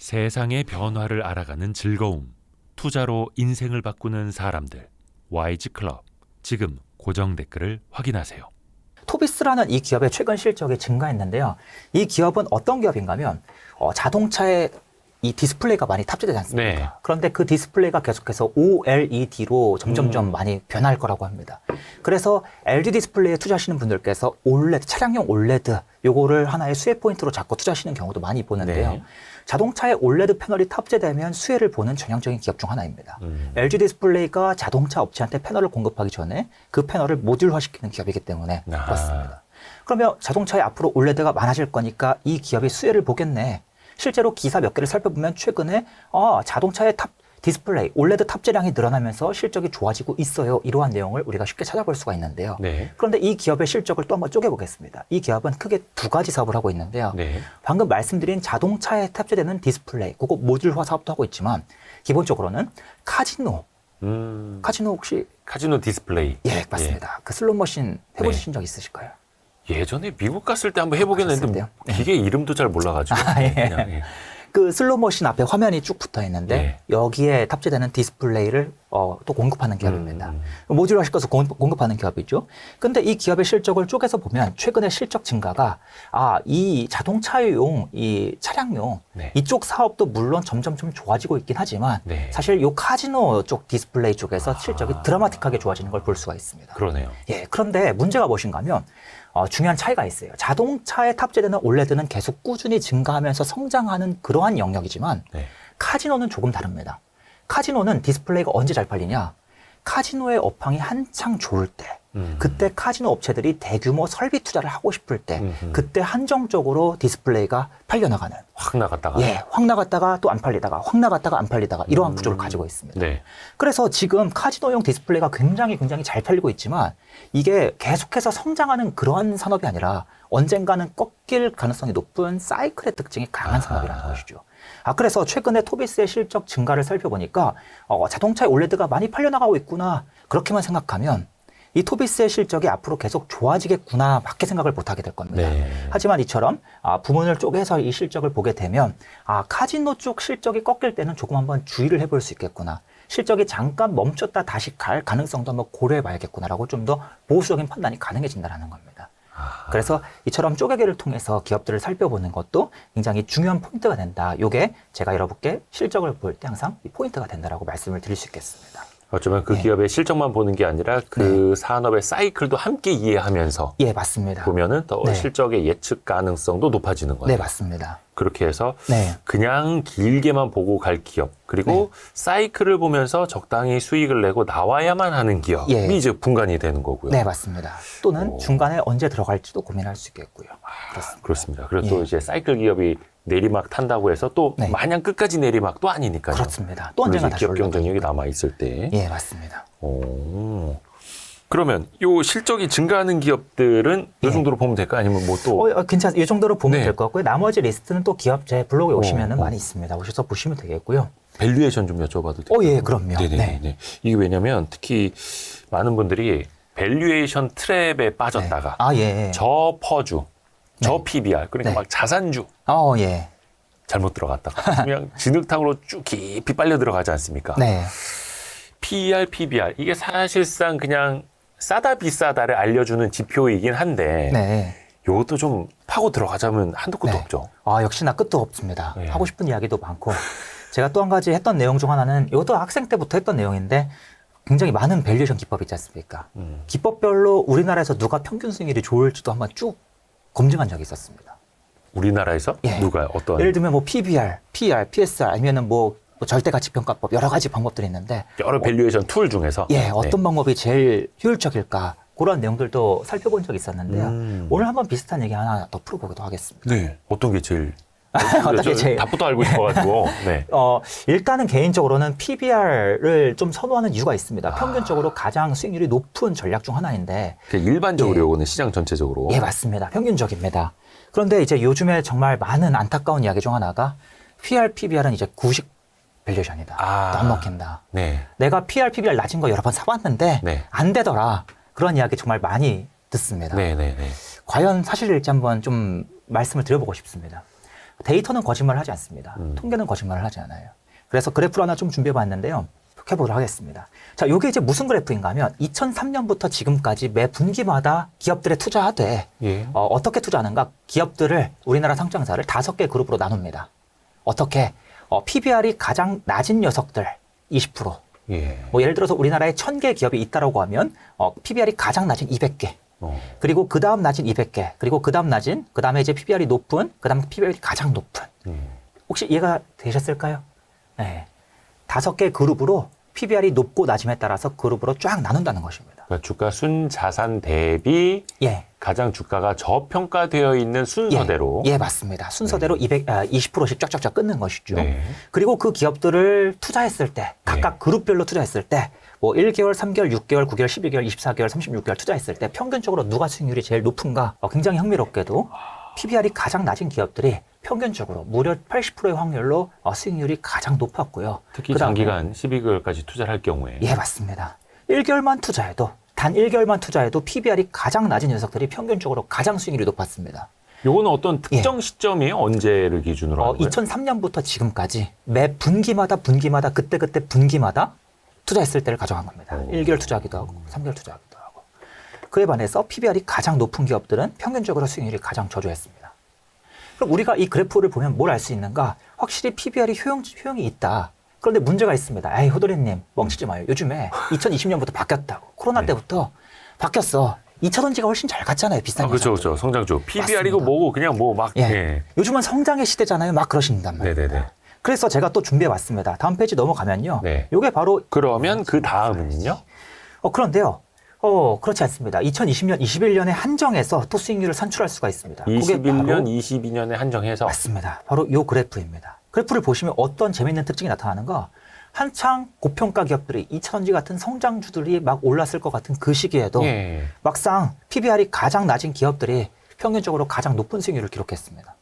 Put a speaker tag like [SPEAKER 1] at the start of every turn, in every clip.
[SPEAKER 1] 세상의 변화를 알아가는 즐거움, 투자로 인생을 바꾸는 사람들, YG 클럽. 지금 고정 댓글을 확인하세요.
[SPEAKER 2] 토비스라는 이 기업의 최근 실적이 증가했는데요. 이 기업은 어떤 기업인가 하면 자동차에 이 디스플레이가 많이 탑재되지 않습니까?
[SPEAKER 1] 네.
[SPEAKER 2] 그런데 그 디스플레이가 계속해서 OLED로 점점점 많이 변할 거라고 합니다. 그래서 LG 디스플레이에 투자하시는 분들께서 OLED, 차량용 OLED 요거를 하나의 수혜 포인트로 잡고 투자하시는 경우도 많이 보는데요.
[SPEAKER 1] 네.
[SPEAKER 2] 자동차에 OLED 패널이 탑재되면 수혜를 보는 전형적인 기업 중 하나입니다. LG 디스플레이가 자동차 업체한테 패널을 공급하기 전에 그 패널을 모듈화시키는 기업이기 때문에 그렇습니다. 그러면 자동차에 앞으로 OLED가 많아질 거니까 이 기업이 수혜를 보겠네. 실제로 기사 몇 개를 살펴보면 최근에 자동차의 디스플레이, OLED 탑재량이 늘어나면서 실적이 좋아지고 있어요. 이러한 내용을 우리가 쉽게 찾아볼 수가 있는데요.
[SPEAKER 1] 네.
[SPEAKER 2] 그런데 이 기업의 실적을 또 한번 쪼개보겠습니다. 이 기업은 크게 두 가지 사업을 하고 있는데요.
[SPEAKER 1] 네.
[SPEAKER 2] 방금 말씀드린 자동차에 탑재되는 디스플레이, 그거 모듈화 사업도 하고 있지만 기본적으로는 카지노. 카지노 혹시?
[SPEAKER 1] 카지노 디스플레이.
[SPEAKER 2] 예, 맞습니다. 그 슬롯머신 해보신 적 있으실까요?
[SPEAKER 1] 예전에 미국 갔을 때 한번 해보긴 했는데
[SPEAKER 2] 가셨을 때요?
[SPEAKER 1] 기계 이름도 잘 몰라가지고
[SPEAKER 2] 예.
[SPEAKER 1] 그냥
[SPEAKER 2] 그 슬롯머신 앞에 화면이 쭉 붙어 있는데
[SPEAKER 1] 네.
[SPEAKER 2] 여기에 탑재되는 디스플레이를 또 공급하는 기업입니다. 모듈화 시켜서 공급하는 기업이죠. 근데 이 기업의 실적을 쪼개서 보면 최근에 실적 증가가 이 자동차용, 이 차량용
[SPEAKER 1] 네.
[SPEAKER 2] 이쪽 사업도 물론 점점 좀 좋아지고 있긴 하지만
[SPEAKER 1] 네.
[SPEAKER 2] 사실 요 카지노 쪽 디스플레이 쪽에서 실적이 드라마틱하게 좋아지는 걸 볼 수가 있습니다.
[SPEAKER 1] 그러네요.
[SPEAKER 2] 예, 그런데 문제가 무엇인가 하면 중요한 차이가 있어요. 자동차에 탑재되는 OLED는 계속 꾸준히 증가하면서 성장하는 그러한 영역이지만
[SPEAKER 1] 네.
[SPEAKER 2] 카지노는 조금 다릅니다. 카지노는 디스플레이가 언제 잘 팔리냐? 카지노의 업황이 한창 좋을 때, 그때 카지노 업체들이 대규모 설비 투자를 하고 싶을 때, 그때 한정적으로 디스플레이가 팔려나가는.
[SPEAKER 1] 확 나갔다가.
[SPEAKER 2] 예, 확 나갔다가 또 안 팔리다가, 확 나갔다가 안 팔리다가 이러한 구조를 가지고 있습니다.
[SPEAKER 1] 네.
[SPEAKER 2] 그래서 지금 카지노용 디스플레이가 굉장히 잘 팔리고 있지만 이게 계속해서 성장하는 그러한 산업이 아니라 언젠가는 꺾일 가능성이 높은 사이클의 특징이 강한 산업이라는 것이죠. 그래서 최근에 토비스의 실적 증가를 살펴보니까 자동차의 OLED가 많이 팔려나가고 있구나 그렇게만 생각하면 이 토비스의 실적이 앞으로 계속 좋아지겠구나 밖에 생각을 못하게 될 겁니다.
[SPEAKER 1] 네.
[SPEAKER 2] 하지만 이처럼 부문을 쪼개서 이 실적을 보게 되면 카지노 쪽 실적이 꺾일 때는 조금 한번 주의를 해볼 수 있겠구나. 실적이 잠깐 멈췄다 다시 갈 가능성도 한번 고려해 봐야겠구나라고 좀 더 보수적인 판단이 가능해진다는 겁니다. 그래서 이처럼 쪼개기를 통해서 기업들을 살펴보는 것도 굉장히 중요한 포인트가 된다. 이게 제가 여러분께 실적을 볼 때 항상 이 포인트가 된다라고 말씀을 드릴 수 있겠습니다.
[SPEAKER 1] 어쩌면 그 기업의 실적만 보는 게 아니라 그 산업의 사이클도 함께 이해하면서
[SPEAKER 2] 예, 맞습니다.
[SPEAKER 1] 보면은 더 실적의 예측 가능성도 높아지는 거예요.
[SPEAKER 2] 네, 맞습니다.
[SPEAKER 1] 그렇게 해서
[SPEAKER 2] 네.
[SPEAKER 1] 그냥 길게만 보고 갈 기업 그리고 사이클을 보면서 적당히 수익을 내고 나와야만 하는 기업이 이제 분간이 되는 거고요.
[SPEAKER 2] 네, 맞습니다. 또는 중간에 언제 들어갈지도 고민할 수 있겠고요. 그렇습니다.
[SPEAKER 1] 그렇습니다. 그리고 또 이제 사이클 기업이 내리막 탄다고 해서 또 마냥 끝까지 내리막도 아니니까요.
[SPEAKER 2] 그렇습니다. 또 언젠가 다시
[SPEAKER 1] 기업 경쟁력이 남아 있을 때.
[SPEAKER 2] 예, 맞습니다.
[SPEAKER 1] 그러면 요 실적이 증가하는 기업들은 이 정도로 보면 될까? 아니면 뭐 또?
[SPEAKER 2] 괜찮아요. 이 정도로 보면 될 것 같고요. 나머지 리스트는 또 기업 제 블로그에 오시면 많이 있습니다. 오셔서 보시면 되겠고요.
[SPEAKER 1] 밸류에이션 좀 여쭤봐도 될까요?
[SPEAKER 2] 예, 그럼요.
[SPEAKER 1] 네네네. 이게 왜냐면 특히 많은 분들이 밸류에이션 트랩에 빠졌다가 저 퍼주, 저 PBR, 그러니까 막 자산주
[SPEAKER 2] 예.
[SPEAKER 1] 잘못 들어갔다가 그냥 진흙탕으로 쭉 깊이 빨려 들어가지 않습니까?
[SPEAKER 2] 네.
[SPEAKER 1] PER, PBR 이게 사실상 그냥 싸다 비싸다를 알려주는 지표이긴 한데 이것도 좀 파고 들어가자면 한도 끝도 없죠.
[SPEAKER 2] 역시나 끝도 없습니다. 하고 싶은 이야기도 많고 제가 또 한 가지 했던 내용 중 하나는 이것도 학생 때부터 했던 내용인데 굉장히 많은 밸류에이션 기법이 있지 않습니까? 기법별로 우리나라에서 누가 평균 수익률이 좋을지도 한번 쭉 검증한 적이 있었습니다.
[SPEAKER 1] 우리나라에서? 누가요? 어떤?
[SPEAKER 2] 예를 들면 뭐 PBR, PR, PSR 아니면은 뭐 절대가치평가법 여러 가지 방법들이 있는데
[SPEAKER 1] 여러 밸류에이션 툴 중에서
[SPEAKER 2] 어떤 방법이 제일 효율적일까 그런 내용들도 살펴본 적이 있었는데요. 오늘 한번 비슷한 얘기 하나 더 풀어보기도 하겠습니다.
[SPEAKER 1] 네. 어떤 게 제일?
[SPEAKER 2] 어떻게 제일?
[SPEAKER 1] 답부터 알고 싶어가지고. 네.
[SPEAKER 2] 일단은 개인적으로는 PBR을 좀 선호하는 이유가 있습니다. 평균적으로 가장 수익률이 높은 전략 중 하나인데.
[SPEAKER 1] 일반적으로 요거는 시장 전체적으로.
[SPEAKER 2] 예, 맞습니다. 평균적입니다. 그런데 이제 요즘에 정말 많은 안타까운 이야기 중 하나가 PR, PBR은 이제 구식 밸류에이션이다. 너무 먹힌다. 내가 PR, PBR 낮은 거 여러 번 사봤는데 안 되더라. 그런 이야기 정말 많이 듣습니다. 과연 사실일지 한번 좀 말씀을 드려보고 싶습니다. 데이터는 거짓말을 하지 않습니다. 통계는 거짓말을 하지 않아요. 그래서 그래프를 하나 좀 준비해 봤는데요. 해보도록 하겠습니다. 자, 이게 이제 무슨 그래프인가 하면 2003년부터 지금까지 매 분기마다 기업들에 투자하되
[SPEAKER 1] 예.
[SPEAKER 2] 어떻게 투자하는가? 기업들을 우리나라 상장사를 5개 그룹으로 나눕니다. 어떻게? PBR이 가장 낮은 녀석들 20%.
[SPEAKER 1] 예.
[SPEAKER 2] 뭐 예를 들어서 우리나라에 1000개 기업이 있다라고 하면 PBR이 가장 낮은 200개. 그리고 그 다음 낮은 200개. 그리고 그 다음 낮은, 그 다음에 이제 PBR이 높은, 그 다음 PBR이 가장 높은. 혹시 이해가 되셨을까요? 네. 5개 그룹으로 PBR이 높고 낮음에 따라서 그룹으로 쫙 나눈다는 것입니다.
[SPEAKER 1] 그러니까 주가 순자산 대비
[SPEAKER 2] 예.
[SPEAKER 1] 가장 주가가 저평가되어 있는 순서대로.
[SPEAKER 2] 예, 맞습니다. 순서대로 20%씩 쫙쫙쫙 끊는 것이죠.
[SPEAKER 1] 네.
[SPEAKER 2] 그리고 그 기업들을 투자했을 때, 각각 그룹별로 투자했을 때, 뭐 1개월, 3개월, 6개월, 9개월, 12개월, 24개월, 36개월 투자했을 때 평균적으로 누가 수익률이 제일 높은가? 굉장히 흥미롭게도 PBR이 가장 낮은 기업들이 평균적으로 무려 80%의 확률로 수익률이 가장 높았고요.
[SPEAKER 1] 특히
[SPEAKER 2] 그다음에
[SPEAKER 1] 장기간 12개월까지 투자를 할 경우에.
[SPEAKER 2] 예, 맞습니다. 1개월만 투자해도 단 1개월만 투자해도 PBR이 가장 낮은 녀석들이 평균적으로 가장 수익률이 높았습니다.
[SPEAKER 1] 요거는 어떤 특정 시점이에요? 언제를 기준으로 하는 거예요?
[SPEAKER 2] 2003년부터 지금까지 매 분기마다 그때 분기마다 투자했을 때를 가정한 겁니다. 1개월 투자하기도 하고 3개월 투자하기도 하고. 그에 반해서 PBR이 가장 높은 기업들은 평균적으로 수익률이 가장 저조했습니다. 그럼 우리가 이 그래프를 보면 뭘 알 수 있는가? 확실히 PBR이 효용이 있다. 그런데 문제가 있습니다. 에이, 호돌이님, 멍치지 마요. 요즘에 2020년부터 바뀌었다고. 코로나
[SPEAKER 1] 네.
[SPEAKER 2] 때부터 바뀌었어. 2차전지가 훨씬 잘 갔잖아요. 비싼
[SPEAKER 1] 그렇죠,
[SPEAKER 2] 녀석들.
[SPEAKER 1] 그렇죠. 성장주. PBR이고
[SPEAKER 2] 맞습니다.
[SPEAKER 1] 뭐고 그냥 뭐 막.
[SPEAKER 2] 예.
[SPEAKER 1] 예.
[SPEAKER 2] 요즘은 성장의 시대잖아요. 막 그러신단 말이에요.
[SPEAKER 1] 네네네.
[SPEAKER 2] 그래서 제가 또 준비해 왔습니다. 다음 페이지 넘어가면요.
[SPEAKER 1] 네.
[SPEAKER 2] 요게 바로
[SPEAKER 1] 그러면 그 다음은요?
[SPEAKER 2] 그런데요. 그렇지 않습니다. 2020년, 21년에 한정해서 또 수익률을 산출할 수가 있습니다. 그게
[SPEAKER 1] 21년,
[SPEAKER 2] 바로
[SPEAKER 1] 22년에 한정해서.
[SPEAKER 2] 맞습니다. 바로 요 그래프입니다. 그래프를 보시면 어떤 재미있는 특징이 나타나는가? 한창 고평가 기업들이 2차전지 같은 성장주들이 막 올랐을 것 같은 그 시기에도
[SPEAKER 1] 예.
[SPEAKER 2] 막상 PBR이 가장 낮은 기업들이 평균적으로 가장 높은 수익률을 기록했습니다.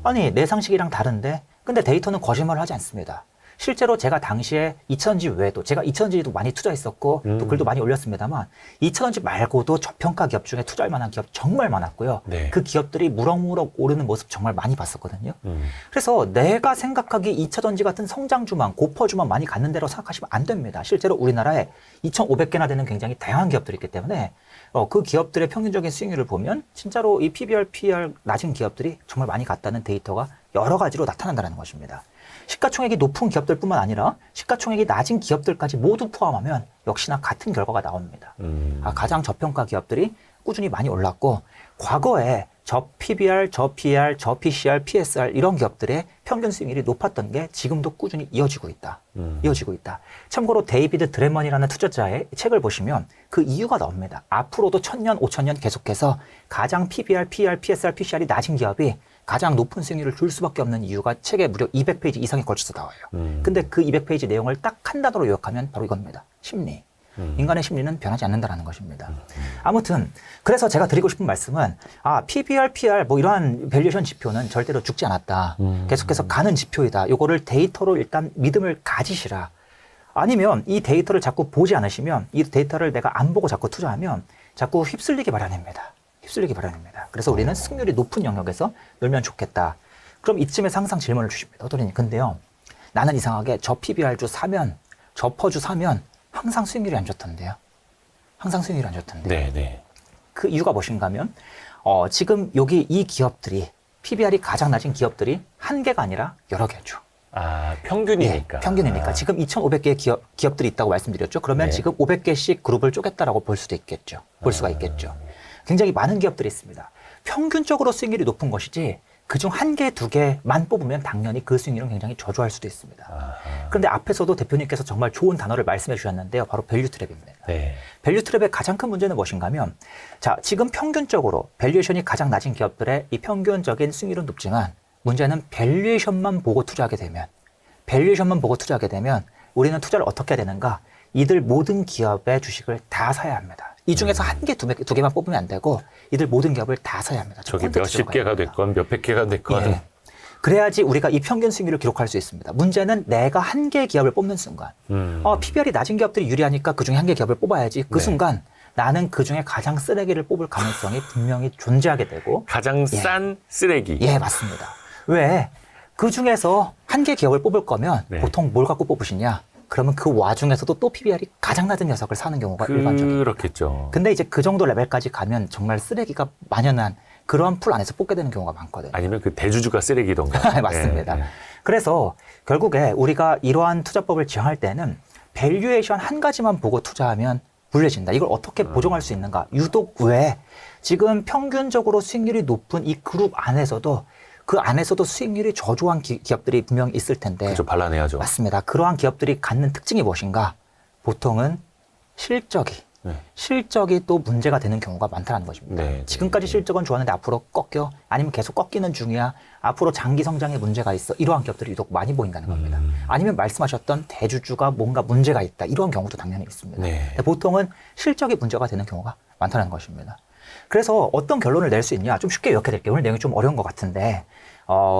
[SPEAKER 2] 아니, 내 상식이랑 다른데 근데 데이터는 거짓말을 하지 않습니다. 실제로 제가 당시에 2차전지 외에도 제가 2차전지도 많이 투자했었고 또 글도 많이 올렸습니다만 2차전지 말고도 저평가 기업 중에 투자할 만한 기업 정말 많았고요.
[SPEAKER 1] 네.
[SPEAKER 2] 그 기업들이 무럭무럭 오르는 모습 정말 많이 봤었거든요. 그래서 내가 생각하기 2차전지 같은 성장주만 고퍼주만 많이 갖는 데로 생각하시면 안 됩니다. 실제로 우리나라에 2,500개나 되는 굉장히 다양한 기업들이 있기 때문에 그 기업들의 평균적인 수익률을 보면 진짜로 이 PBR, PR 낮은 기업들이 정말 많이 갔다는 데이터가 여러 가지로 나타난다는 것입니다. 시가총액이 높은 기업들뿐만 아니라 시가총액이 낮은 기업들까지 모두 포함하면 역시나 같은 결과가 나옵니다. 가장 저평가 기업들이 꾸준히 많이 올랐고 과거에 저 PBR, 저 PR, 저 PCR, PSR 이런 기업들의 평균 수익률이 높았던 게 지금도 꾸준히 이어지고 있다. 이어지고 있다. 참고로 데이비드 드레먼이라는 투자자의 책을 보시면 그 이유가 나옵니다. 앞으로도 1000년, 5000년 계속해서 가장 PBR, PR, PSR, PCR이 낮은 기업이 가장 높은 수익률을 줄 수밖에 없는 이유가 책에 무려 200페이지 이상에 걸쳐서 나와요. 근데 그 200페이지 내용을 딱 한 단어로 요약하면 바로 이겁니다. 심리. 인간의 심리는 변하지 않는다는 것입니다. 아무튼 그래서 제가 드리고 싶은 말씀은 PBR, PR 뭐 이러한 밸류에이션 지표는 절대로 죽지 않았다. 계속해서 가는 지표이다. 이거를 데이터로 일단 믿음을 가지시라. 아니면 이 데이터를 자꾸 보지 않으시면 이 데이터를 내가 안 보고 자꾸 투자하면 자꾸 휩쓸리기 마련입니다. 휩쓸리기 마련입니다. 그래서 우리는 승률이 높은 영역에서 놀면 좋겠다. 그럼 이쯤에서 항상 질문을 주십니다. 어떠니? 근데요. 나는 이상하게 저 PBR주 사면, 저 퍼주 사면 항상 수익률이 안 좋던데요. 항상 수익률이 안 좋던데.
[SPEAKER 1] 네.
[SPEAKER 2] 그 이유가 무엇인가 하면 지금 여기 이 기업들이 PBR이 가장 낮은 기업들이 한 개가 아니라 여러 개죠.
[SPEAKER 1] 평균이니까.
[SPEAKER 2] 예, 평균이니까. 지금 2,500개의 기업들이 있다고 말씀드렸죠. 그러면
[SPEAKER 1] 네.
[SPEAKER 2] 지금 500개씩 그룹을 쪼갰다라고 볼 수도 있겠죠. 볼 수가 있겠죠. 굉장히 많은 기업들이 있습니다. 평균적으로 수익률이 높은 것이지 그중 한 개, 두 개만 뽑으면 당연히 그 수익률은 굉장히 저조할 수도 있습니다. 그런데 앞에서도 대표님께서 정말 좋은 단어를 말씀해 주셨는데요. 바로 밸류 트랩입니다.
[SPEAKER 1] 네.
[SPEAKER 2] 밸류 트랩의 가장 큰 문제는 무엇인가 하면 자, 지금 평균적으로 밸류에이션이 가장 낮은 기업들의 이 평균적인 수익률은 높지만 문제는 밸류에이션만 보고 투자하게 되면 우리는 투자를 어떻게 해야 되는가? 이들 모든 기업의 주식을 다 사야 합니다. 이 중에서 한 개, 두 개만 뽑으면 안 되고 이들 모든 기업을 다 사야 합니다.
[SPEAKER 1] 저기 몇십 개가 됐건 몇백 개가 됐건.
[SPEAKER 2] 예. 그래야지 우리가 이 평균 수익률을 기록할 수 있습니다. 문제는 내가 한 개의 기업을 뽑는 순간 PBR이 낮은 기업들이 유리하니까 그중에 한 개의 기업을 뽑아야지 그
[SPEAKER 1] 네.
[SPEAKER 2] 순간 나는 그중에 가장 쓰레기를 뽑을 가능성이 분명히 존재하게 되고
[SPEAKER 1] 가장 싼 쓰레기.
[SPEAKER 2] 예, 맞습니다. 왜 그 중에서 한 개 기업을 뽑을 거면
[SPEAKER 1] 네.
[SPEAKER 2] 보통 뭘 갖고 뽑으시냐? 그러면 그 와중에서도 또 PBR이 가장 낮은 녀석을 사는 경우가 일반적이에요.
[SPEAKER 1] 그렇겠죠.
[SPEAKER 2] 근데 이제 그 정도 레벨까지 가면 정말 쓰레기가 만연한 그러한 풀 안에서 뽑게 되는 경우가 많거든요.
[SPEAKER 1] 아니면 그 대주주가 쓰레기던가.
[SPEAKER 2] 맞습니다.
[SPEAKER 1] 네, 네.
[SPEAKER 2] 그래서 결국에 우리가 이러한 투자법을 지향할 때는 밸류에이션 한 가지만 보고 투자하면 불리해진다. 이걸 어떻게 보정할 수 있는가? 유독 왜 지금 평균적으로 수익률이 높은 이 그룹 안에서도 그 안에서도 수익률이 저조한 기업들이 분명히 있을 텐데.
[SPEAKER 1] 그렇죠. 발라내야죠.
[SPEAKER 2] 맞습니다. 그러한 기업들이 갖는 특징이 무엇인가? 보통은 실적이 또 문제가 되는 경우가 많다는 것입니다.
[SPEAKER 1] 네,
[SPEAKER 2] 지금까지 실적은 좋았는데 앞으로 꺾여? 아니면 계속 꺾이는 중이야? 앞으로 장기 성장에 문제가 있어? 이러한 기업들이 유독 많이 보인다는 겁니다. 아니면 말씀하셨던 대주주가 뭔가 문제가 있다. 이러한 경우도 당연히 있습니다.
[SPEAKER 1] 네.
[SPEAKER 2] 보통은 실적이 문제가 되는 경우가 많다는 것입니다. 그래서 어떤 결론을 낼 수 있냐? 좀 쉽게 요약해드릴게요. 오늘 내용이 좀 어려운 것 같은데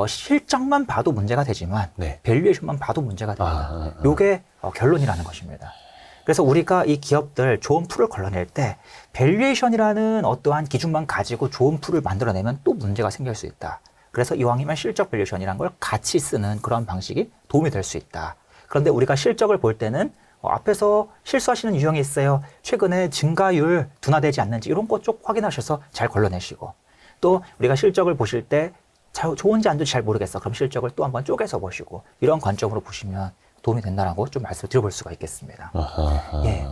[SPEAKER 2] 실적만 봐도 문제가 되지만
[SPEAKER 1] 네.
[SPEAKER 2] 밸류에이션만 봐도 문제가 됩니다. 이게 결론이라는 것입니다. 그래서 우리가 이 기업들 좋은 풀을 걸러낼 때 밸류에이션이라는 어떠한 기준만 가지고 좋은 풀을 만들어내면 또 문제가 생길 수 있다. 그래서 이왕이면 실적 밸류에이션이라는 걸 같이 쓰는 그런 방식이 도움이 될 수 있다. 그런데 우리가 실적을 볼 때는 앞에서 실수하시는 유형이 있어요. 최근에 증가율 둔화되지 않는지 이런 것 쪽 확인하셔서 잘 걸러내시고 또 우리가 실적을 보실 때 좋은지 안 좋은지 잘 모르겠어. 그럼 실적을 또 한번 쪼개서 보시고 이런 관점으로 보시면 도움이 된다라고 좀 말씀을 드려볼 수가 있겠습니다. 예.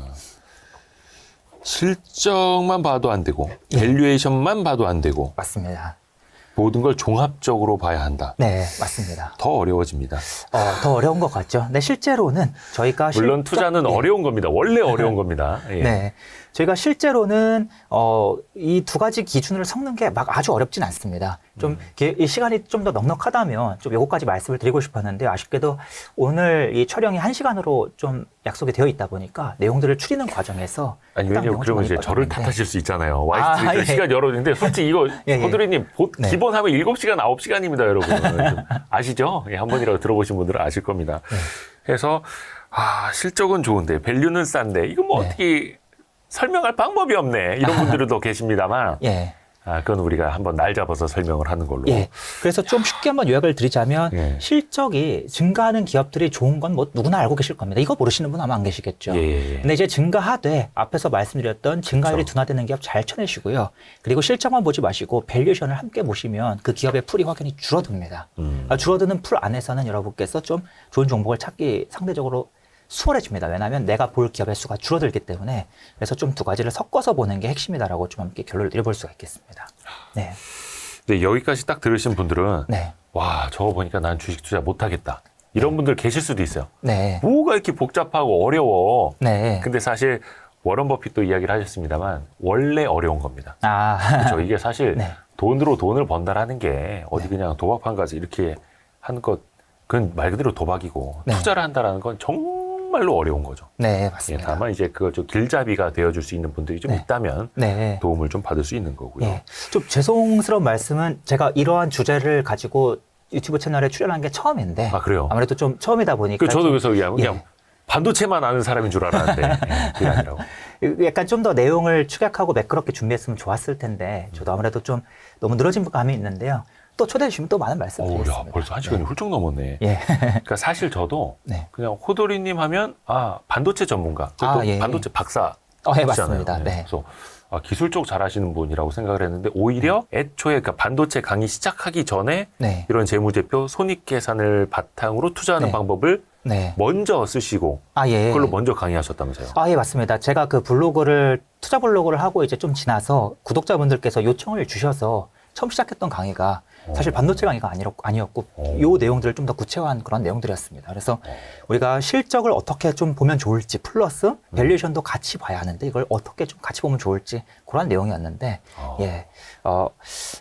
[SPEAKER 1] 실적만 봐도 안 되고 밸류에이션만 봐도 안 되고
[SPEAKER 2] 맞습니다.
[SPEAKER 1] 모든 걸 종합적으로 봐야 한다.
[SPEAKER 2] 네, 맞습니다.
[SPEAKER 1] 더 어려워집니다.
[SPEAKER 2] 더 어려운 것 같죠. 네, 실제로는 저희가
[SPEAKER 1] 물론 투자는
[SPEAKER 2] 예.
[SPEAKER 1] 어려운 겁니다. 원래 어려운 겁니다. 예.
[SPEAKER 2] 네. 저희가 실제로는 이 두 가지 기준을 섞는 게 막 아주 어렵진 않습니다. 좀 이 시간이 좀 더 넉넉하다면 좀 요거까지 말씀을 드리고 싶었는데 아쉽게도 오늘 이 촬영이 1시간으로 좀 약속이 되어 있다 보니까 내용들을 추리는 과정에서
[SPEAKER 1] 아니 왜냐면 그러면 이제 저를 탓하실 수 있잖아요. 와이스트리트
[SPEAKER 2] 예.
[SPEAKER 1] 시간 열어주는데 솔직히 이거
[SPEAKER 2] 예.
[SPEAKER 1] 호드리님
[SPEAKER 2] 네.
[SPEAKER 1] 기본 하면 7시간 9시간입니다, 여러분. 좀 아시죠? 예, 한 번이라도 들어보신 분들은 아실 겁니다. 그래서 실적은 좋은데 밸류는 싼데 이거 뭐
[SPEAKER 2] 네.
[SPEAKER 1] 어떻게 설명할 방법이 없네. 이런 분들도 계십니다만
[SPEAKER 2] 예.
[SPEAKER 1] 그건 우리가 한번 날 잡아서 설명을 하는 걸로.
[SPEAKER 2] 예. 그래서 좀 쉽게 한번 요약을 드리자면
[SPEAKER 1] 예.
[SPEAKER 2] 실적이 증가하는 기업들이 좋은 건 뭐 누구나 알고 계실 겁니다. 이거 모르시는 분 아마 안 계시겠죠.
[SPEAKER 1] 예.
[SPEAKER 2] 근데 이제 증가하되 앞에서 말씀드렸던 증가율이
[SPEAKER 1] 그렇죠.
[SPEAKER 2] 둔화되는 기업 잘 쳐내시고요. 그리고 실적만 보지 마시고 밸류에이션을 함께 보시면 그 기업의 풀이 확연히 줄어듭니다. 줄어드는 풀 안에서는 여러분께서 좀 좋은 종목을 찾기 상대적으로 수월해집니다. 왜냐하면 내가 볼 기업의 수가 줄어들기 때문에 그래서 좀 두 가지를 섞어서 보는 게 핵심이다라고 좀 함께 결론을 내려볼 수가 있겠습니다. 네.
[SPEAKER 1] 네, 여기까지 딱 들으신 분들은
[SPEAKER 2] 네.
[SPEAKER 1] 와, 저거 보니까 난 주식 투자 못하겠다. 이런 분들 계실 수도 있어요.
[SPEAKER 2] 네.
[SPEAKER 1] 뭐가 이렇게 복잡하고 어려워.
[SPEAKER 2] 네.
[SPEAKER 1] 근데 사실 워런 버핏도 이야기를 하셨습니다만 원래 어려운 겁니다. 그렇죠. 이게 사실
[SPEAKER 2] 네.
[SPEAKER 1] 돈으로 돈을 번다라는 게 어디 그냥 도박판 가서 이렇게 하는 것 그건 말 그대로 도박이고
[SPEAKER 2] 네.
[SPEAKER 1] 투자를 한다라는 건 정말로 어려운 거죠.
[SPEAKER 2] 네,
[SPEAKER 1] 예,
[SPEAKER 2] 맞습니다.
[SPEAKER 1] 다만 이제 그걸 좀 길잡이가 되어줄 수 있는 분들이 좀
[SPEAKER 2] 네.
[SPEAKER 1] 있다면
[SPEAKER 2] 네.
[SPEAKER 1] 도움을 좀 받을 수 있는 거고요.
[SPEAKER 2] 예. 좀 죄송스러운 말씀은 제가 이러한 주제를 가지고 유튜브 채널에 출연한 게 처음인데
[SPEAKER 1] 그래요?
[SPEAKER 2] 아무래도 좀 처음이다 보니까
[SPEAKER 1] 저도
[SPEAKER 2] 좀,
[SPEAKER 1] 그래서 그냥
[SPEAKER 2] 예.
[SPEAKER 1] 반도체만 아는 사람인 줄 알았는데 그게 아니라고.
[SPEAKER 2] 약간 좀 더 내용을 축약하고 매끄럽게 준비했으면 좋았을 텐데 저도 아무래도 좀 너무 늘어진 감이 있는데요. 또 초대해 주시면 또 많은 말씀 드리겠습니다.
[SPEAKER 1] 야, 벌써 1시간이 훌쩍 넘었네.
[SPEAKER 2] 예.
[SPEAKER 1] 그러니까 사실 저도
[SPEAKER 2] 네.
[SPEAKER 1] 그냥 호돌이님 하면 반도체 전문가, 또
[SPEAKER 2] 예.
[SPEAKER 1] 반도체 박사.
[SPEAKER 2] 예, 맞습니다. 네.
[SPEAKER 1] 그래서 기술 쪽 잘하시는 분이라고 생각을 했는데 오히려 애초에 그러니까 반도체 강의 시작하기 전에
[SPEAKER 2] 네.
[SPEAKER 1] 이런 재무제표, 손익계산을 바탕으로 투자하는
[SPEAKER 2] 네.
[SPEAKER 1] 방법을
[SPEAKER 2] 네.
[SPEAKER 1] 먼저 쓰시고
[SPEAKER 2] 예.
[SPEAKER 1] 그걸로 먼저 강의하셨다면서요?
[SPEAKER 2] 예, 맞습니다. 제가 그 투자 블로그를 하고 이제 좀 지나서 구독자분들께서 요청을 주셔서 처음 시작했던 강의가 사실 반도체 강의가 아니었고 요 내용들을 좀 더 구체화한 그런 내용들이었습니다. 그래서 우리가 실적을 어떻게 좀 보면 좋을지 플러스 밸류에이션도 같이 봐야 하는데 이걸 어떻게 좀 같이 보면 좋을지 그런 내용이었는데 예.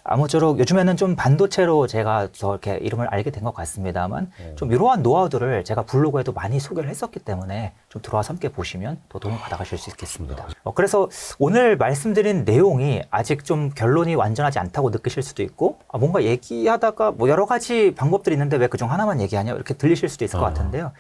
[SPEAKER 2] 아무쪼록 요즘에는 좀 반도체로 제가 저렇게 이름을 알게 된 것 같습니다만 좀 이러한 노하우들을 제가 블로그에도 많이 소개를 했었기 때문에 좀 들어와서 함께 보시면 더 도움을 받아가실 수 있겠습니다. 그래서 오늘 말씀드린 내용이 아직 좀 결론이 완전하지 않다고 느끼실 수도 있고 뭔가 얘기하다가 뭐 여러 가지 방법들이 있는데 왜 그중 하나만 얘기하냐 이렇게 들리실 수도 있을 것 같은데요.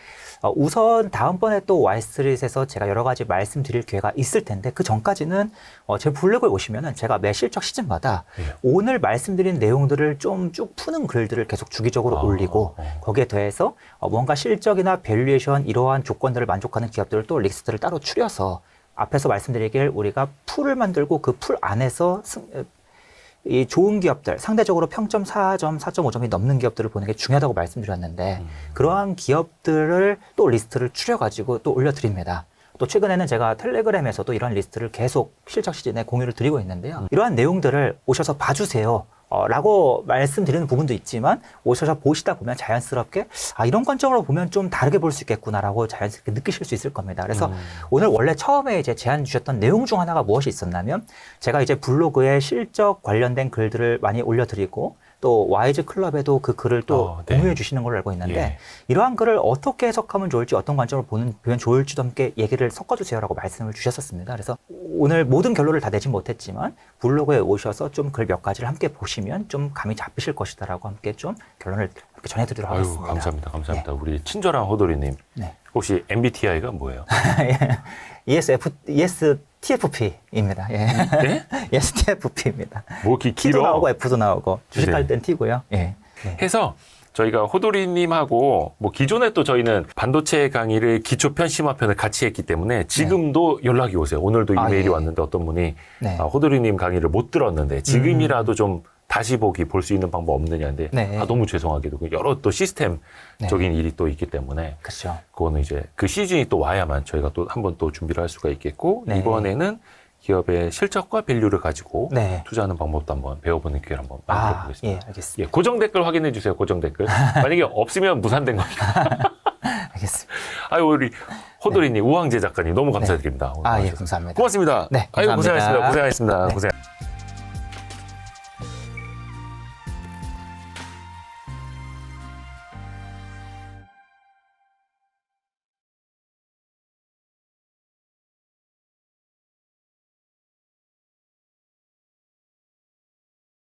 [SPEAKER 2] 우선 다음번에 또 와이스트릿에서 제가 여러 가지 말씀드릴 기회가 있을 텐데 그 전까지는 제 블로그에 오시면은 제가 매 실적 시즌마다 오늘 말씀드린 내용들을 좀 쭉 푸는 글들을 계속 주기적으로 올리고 거기에 더해서 뭔가 실적이나 밸류에이션 이러한 조건들을 만족하는 기업들을 또 리스트를 따로 추려서 앞에서 말씀드리길 우리가 풀을 만들고 그 풀 안에서 이 좋은 기업들, 상대적으로 평점 4점, 4.5점이 넘는 기업들을 보는 게 중요하다고 말씀드렸는데 그러한 기업들을 또 리스트를 추려가지고 또 올려드립니다. 또 최근에는 제가 텔레그램에서도 이런 리스트를 계속 실적 시즌에 공유를 드리고 있는데요. 이러한 내용들을 오셔서 봐주세요. 라고 말씀드리는 부분도 있지만 오셔서 보시다 보면 자연스럽게 이런 관점으로 보면 좀 다르게 볼 수 있겠구나라고 자연스럽게 느끼실 수 있을 겁니다. 그래서 오늘 원래 처음에 이제 제안 주셨던 내용 중 하나가 무엇이 있었냐면 제가 이제 블로그에 실적 관련된 글들을 많이 올려드리고 또 와이즈 클럽에도 그 글을 또 공유해 주시는 걸로 알고 있는데 이러한 글을 어떻게 해석하면 좋을지 어떤 관점으로 보면 좋을지도 함께 얘기를 섞어주세요라고 말씀을 주셨었습니다. 그래서 오늘 모든 결론을 다 내진 못했지만 블로그에 오셔서 좀 글 몇 가지를 함께 보시면 좀 감이 잡히실 것이다라고 함께 좀 결론을 함께 전해드리도록 하겠습니다.
[SPEAKER 1] 감사합니다. 감사합니다. 우리 친절한 호돌이님. 혹시 MBTI가 뭐예요?
[SPEAKER 2] ESTFP입니다. ESTFP입니다.
[SPEAKER 1] 뭐 이렇게
[SPEAKER 2] T도
[SPEAKER 1] 길어?
[SPEAKER 2] 나오고 F도 나오고 주식할 땐 T고요.
[SPEAKER 1] 해서 저희가 호돌이님하고 뭐 기존에 또 저희는 반도체 강의를 기초편, 심화편을 같이 했기 때문에 지금도 연락이 오세요. 오늘도 이메일이 왔는데 어떤 분이 호돌이님 강의를 못 들었는데 지금이라도 좀 다시 보기 볼 수 있는 방법 없느냐인데 너무 죄송하게도 여러 또 시스템적인 일이 또 있기 때문에
[SPEAKER 2] 그렇죠.
[SPEAKER 1] 그거는 이제 그 시즌이 또 와야만 저희가 또 한 번 또 준비를 할 수가 있겠고 이번에는 기업의 실적과 밸류를 가지고 투자하는 방법도 한번 배워보는 기회를 한번 만들어 보겠습니다.
[SPEAKER 2] 알겠습니다.
[SPEAKER 1] 고정 댓글 확인해 주세요. 고정 댓글. 만약에 없으면 무산된 겁니다.
[SPEAKER 2] 알겠습니다.
[SPEAKER 1] 우리 호돌이님, 우황재 작가님 너무 감사드립니다.
[SPEAKER 2] 감사합니다.
[SPEAKER 1] 고맙습니다.
[SPEAKER 2] 감사합니다.
[SPEAKER 1] 고생하셨습니다. 고생하셨습니다. 고생.